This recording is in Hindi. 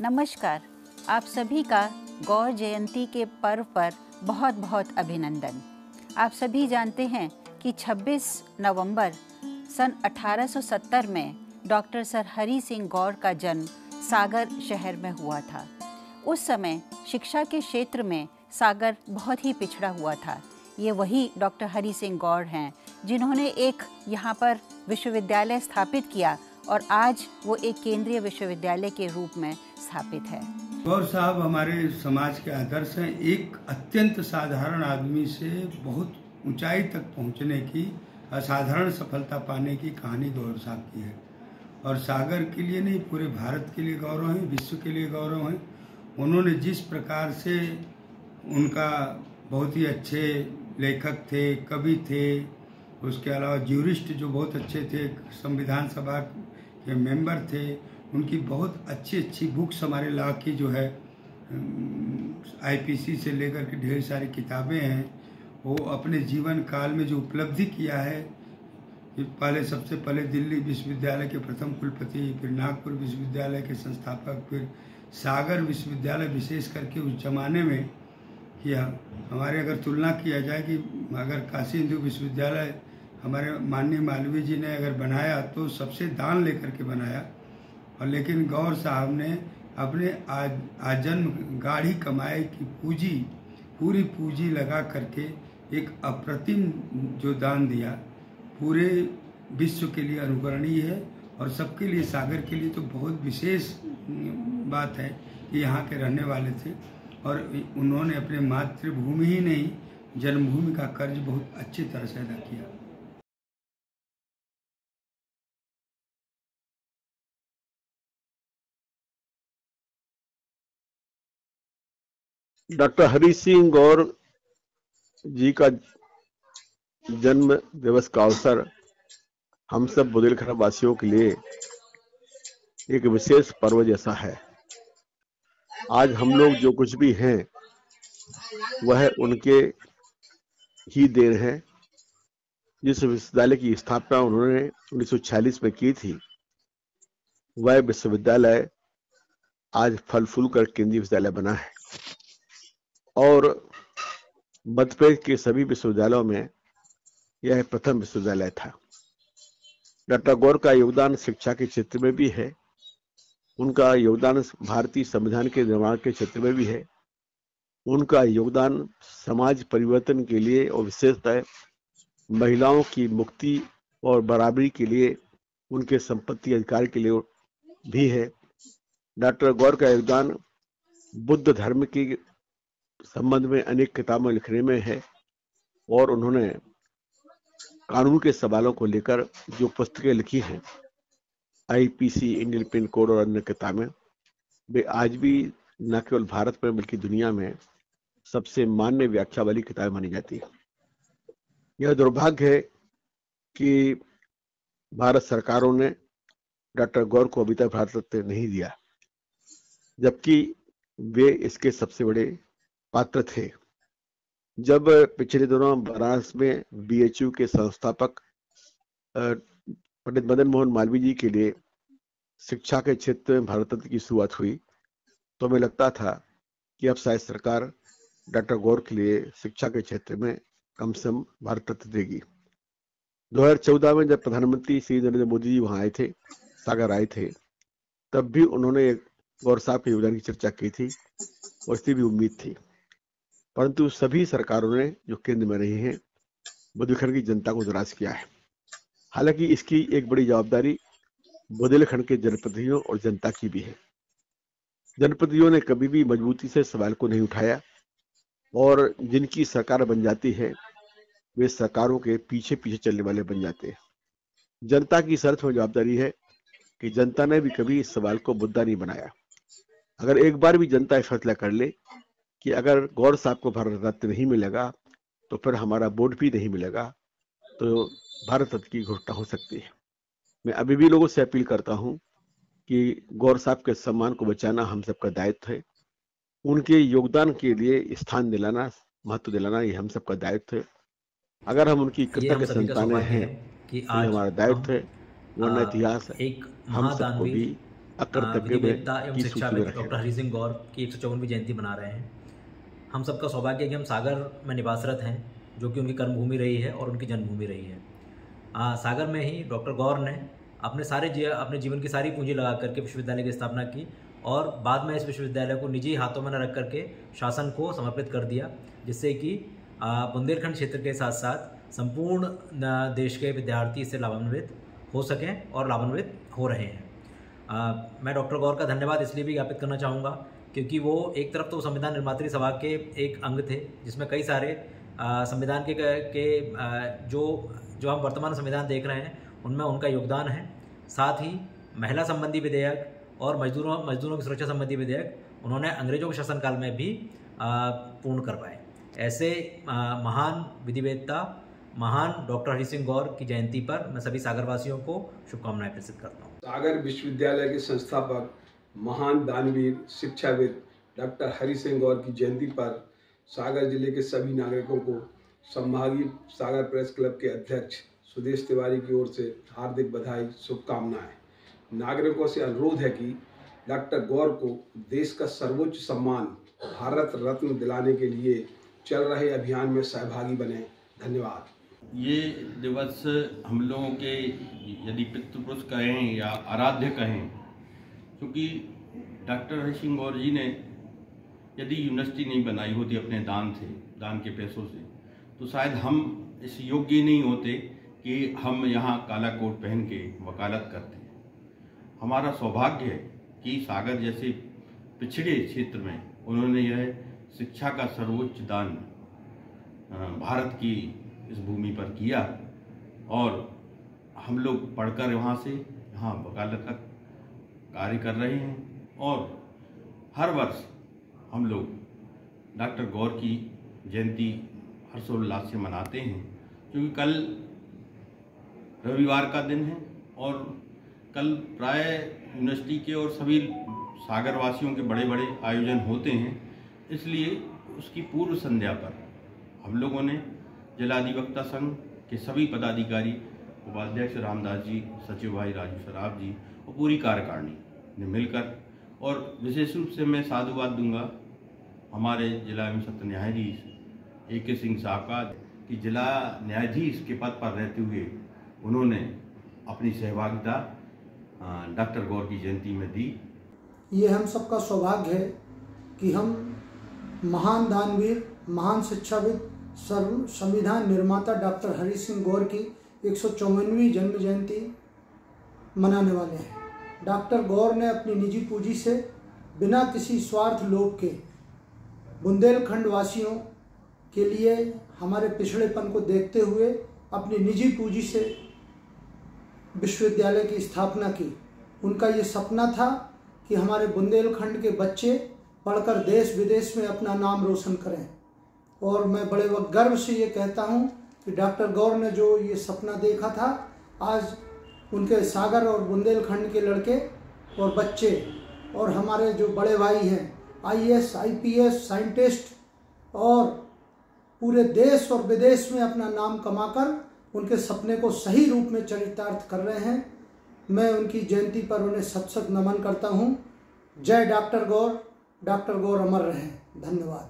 नमस्कार। आप सभी का गौर जयंती के पर्व पर बहुत बहुत अभिनंदन। आप सभी जानते हैं कि 26 नवंबर सन 1870 में डॉक्टर सर हरि सिंह गौर का जन्म सागर शहर में हुआ था। उस समय शिक्षा के क्षेत्र में सागर बहुत ही पिछड़ा हुआ था। ये वही डॉक्टर हरि सिंह गौर हैं जिन्होंने एक यहाँ पर विश्वविद्यालय स्थापित किया और आज वो एक केंद्रीय विश्वविद्यालय के रूप में स्थापित है। गौर साहब हमारे समाज के आदर्श हैं। एक अत्यंत साधारण आदमी से बहुत ऊंचाई तक पहुंचने की, असाधारण सफलता पाने की कहानी गौर साहब की है। और सागर के लिए नहीं, पूरे भारत के लिए गौरव है, विश्व के लिए गौरव है। उन्होंने जिस प्रकार से, उनका बहुत ही अच्छे लेखक थे, कवि थे, उसके अलावा ज्यूरिस्ट जो बहुत अच्छे थे, संविधान सभा के मेंबर थे, उनकी बहुत अच्छी अच्छी बुक्स हमारे लॉ की जो है आईपीसी से लेकर के ढेर सारी किताबें हैं। वो अपने जीवन काल में जो उपलब्धि किया है, सबसे पहले दिल्ली विश्वविद्यालय के प्रथम कुलपति, फिर नागपुर विश्वविद्यालय के संस्थापक, फिर सागर विश्वविद्यालय, विशेष करके उस जमाने में किया। हमारे अगर तुलना किया जाए कि अगर काशी हिंदू विश्वविद्यालय हमारे माननीय मालवीय जी ने अगर बनाया तो सबसे दान लेकर के बनाया, और लेकिन गौर साहब ने अपने आजन्म गाढ़ी कमाई की पूरी पूंजी लगा करके एक अप्रतिम जो दान दिया, पूरे विश्व के लिए अनुकरणीय है। और सबके लिए, सागर के लिए तो बहुत विशेष बात है कि यहाँ के रहने वाले थे और उन्होंने अपने मातृभूमि ही नहीं, जन्मभूमि का कर्ज बहुत अच्छी तरह से अदा किया। डॉक्टर हरि सिंह गौर जी का जन्म दिवस का अवसर हम सब बुंदेलखंड वासियों के लिए एक विशेष पर्व जैसा है। आज हम लोग जो कुछ भी हैं वह उनके ही देन है। जिस विश्वविद्यालय की स्थापना उन्होंने 1946 में की थी, वह विश्वविद्यालय आज फल फूल कर केंद्रीय विश्वविद्यालय बना है और मध्य प्रदेश के सभी विश्वविद्यालयों में यह प्रथम विश्वविद्यालय था। डॉक्टर गौर का योगदान शिक्षा के क्षेत्र में भी है, उनका योगदान भारतीय संविधान के निर्माण के क्षेत्र में भी है, उनका योगदान समाज परिवर्तन के लिए और विशेषतः महिलाओं की मुक्ति और बराबरी के लिए, उनके संपत्ति अधिकार के लिए भी है। डॉक्टर गौर का योगदान बुद्ध धर्म के संबंध में अनेक किताबें लिखने में है और उन्होंने कानून के सवालों को लेकर जो पुस्तकें लिखी हैं, आईपीसी, इंडियन पेनल कोड और अन्य किताबें, वे आज भी न केवल भारत में बल्कि दुनिया में सबसे मान्य व्याख्या वाली किताबें मानी जाती है। यह दुर्भाग्य है कि भारत सरकारों ने डॉक्टर गौर को अभी तक भारत रत्न नहीं दिया, जबकि वे इसके सबसे बड़े पात्र थे। जब पिछले दिनों बनारस में बीएचयू के संस्थापक पंडित मदन मोहन मालवीय जी के लिए शिक्षा के क्षेत्र में भारत रत्न की शुरुआत हुई, तो हमें लगता था कि अब शायद सरकार डॉक्टर गौर के लिए शिक्षा के क्षेत्र में कम से कम भारत रत्न देगी। 2014 में जब प्रधानमंत्री श्री नरेंद्र मोदी जी वहां आए थे, सागर आए थे, तब भी उन्होंने गौर साहब के योगदान की चर्चा की थी और इसकी भी उम्मीद थी। परंतु सभी सरकारों ने जो केंद्र में रही हैं, बुंदेलखंड की जनता को निराश किया है। हालांकि इसकी एक बड़ी जवाबदारी बुंदेलखंड के जनप्रतिनिधियों और जनता की भी है। जनप्रतिनिधियों ने कभी भी मजबूती से सवाल को नहीं उठाया और जिनकी सरकार बन जाती है वे सरकारों के पीछे पीछे चलने वाले बन जाते हैं। जनता की शर्त में जवाबदारी है कि जनता ने भी कभी इस सवाल को मुद्दा नहीं बनाया। अगर एक बार भी जनता फैसला कर ले कि अगर गौर साहब को भारत रत्न नहीं मिलेगा तो फिर हमारा वोट भी नहीं मिलेगा, तो भारत रत्न की घोषणा हो सकती है। मैं अभी भी लोगों से अपील करता हूं कि गौर साहब के सम्मान को बचाना हम सबका दायित्व है। उनके योगदान के लिए स्थान दिलाना, महत्व दिलाना, ये हम सबका दायित्व है। अगर हम उनकी कृतज्ञ संतानें हैं कि तो ये आज हमारा दायित्व है, वरना इतिहास एक हम सबको भी अकर्तव्य विधिवेत्ता एवं की सूची शिक्षाविद में डॉक्टर रखें। हरि सिंह गौर की 154वीं जयंती मना रहे हैं। हम सबका सौभाग्य है कि हम सागर में निवासरत हैं, जो कि उनकी कर्मभूमि रही है और उनकी जन्मभूमि रही है। सागर में ही डॉक्टर गौर ने अपने जीवन की सारी पूंजी लगा करके विश्वविद्यालय की स्थापना की और बाद में इस विश्वविद्यालय को निजी हाथों में न रख करके शासन को समर्पित कर दिया, जिससे कि बुंदेलखंड क्षेत्र के साथ साथ संपूर्ण देश के विद्यार्थी इससे लाभान्वित हो सकें और लाभान्वित हो रहे हैं। मैं डॉक्टर गौर का धन्यवाद इसलिए भी ज्ञापित करना चाहूँगा क्योंकि वो एक तरफ तो संविधान निर्मात्री सभा के एक अंग थे, जिसमें कई सारे संविधान के जो हम वर्तमान संविधान देख रहे हैं उनमें उनका योगदान है। साथ ही महिला संबंधी विधेयक और मजदूरों की सुरक्षा संबंधी विधेयक उन्होंने अंग्रेजों के शासनकाल में भी पूर्ण करवाए। ऐसे महान विधिवेत्ता महान डॉक्टर हरि सिंह गौर की जयंती पर मैं सभी सागरवासियों को शुभकामनाएं प्रेषित करता हूँ। सागर विश्वविद्यालय के संस्थापक महान दानवीर शिक्षाविद डॉक्टर हरि सिंह गौर की जयंती पर सागर जिले के सभी नागरिकों को संभागीय सागर प्रेस क्लब के अध्यक्ष सुदेश तिवारी की ओर से हार्दिक बधाई शुभकामनाएं। नागरिकों से अनुरोध है कि डॉक्टर गौर को देश का सर्वोच्च सम्मान भारत रत्न दिलाने के लिए चल रहे अभियान में सहभागी बने। धन्यवाद। ये दिवस हम लोगों के यदि पितृपुरुष कहें या आराध्य कहें, क्योंकि डॉक्टर हरि सिंह गौर जी ने यदि यूनिवर्सिटी नहीं बनाई होती अपने दान के पैसों से, तो शायद हम इस योग्य नहीं होते कि हम यहाँ काला कोट पहन के वकालत करते हैं। हमारा सौभाग्य है कि सागर जैसे पिछड़े क्षेत्र में उन्होंने यह शिक्षा का सर्वोच्च दान भारत की इस भूमि पर किया और हम लोग पढ़कर वहाँ से यहाँ वकालत का कार्य कर रहे हैं। और हर वर्ष हम लोग डॉक्टर गौर की जयंती हर्षोल्लास से मनाते हैं, क्योंकि कल रविवार का दिन है और कल प्राय यूनिवर्सिटी के और सभी सागरवासियों के बड़े बड़े आयोजन होते हैं। इसलिए उसकी पूर्व संध्या पर हम लोगों ने जिला अधिवक्ता संघ के सभी पदाधिकारी, उपाध्यक्ष रामदास जी, सचिव भाई राजू सराफ जी और पूरी कार्यकारिणी ने मिलकर, और विशेष रूप से मैं साधुवाद दूंगा हमारे जिला एवं सत्र न्यायाधीश AK सिंह साहब का, कि जिला न्यायाधीश के पद पर रहते हुए उन्होंने अपनी सहभागिता डॉक्टर गौर की जयंती में दी। ये हम सबका सौभाग्य है कि हम महान दानवीर, महान शिक्षाविद, संविधान निर्माता डॉक्टर हरि सिंह गौर की 154वीं जन्म जयंती मनाने वाले हैं। डॉक्टर गौर ने अपनी निजी पूंजी से बिना किसी स्वार्थ लोभ के बुंदेलखंड वासियों के लिए हमारे पिछड़ेपन को देखते हुए अपनी निजी पूंजी से विश्वविद्यालय की स्थापना की। उनका ये सपना था कि हमारे बुंदेलखंड के बच्चे पढ़कर देश विदेश में अपना नाम रोशन करें, और मैं बड़े गर्व से ये कहता हूँ कि डॉक्टर गौर ने जो ये सपना देखा था, आज उनके सागर और बुंदेलखंड के लड़के और बच्चे और हमारे जो बड़े भाई हैं IAS, IPS, साइंटिस्ट और पूरे देश और विदेश में अपना नाम कमाकर उनके सपने को सही रूप में चरितार्थ कर रहे हैं। मैं उनकी जयंती पर उन्हें सत सत नमन करता हूँ। जय डॉक्टर गौर, डॉक्टर गौर अमर रहें। धन्यवाद।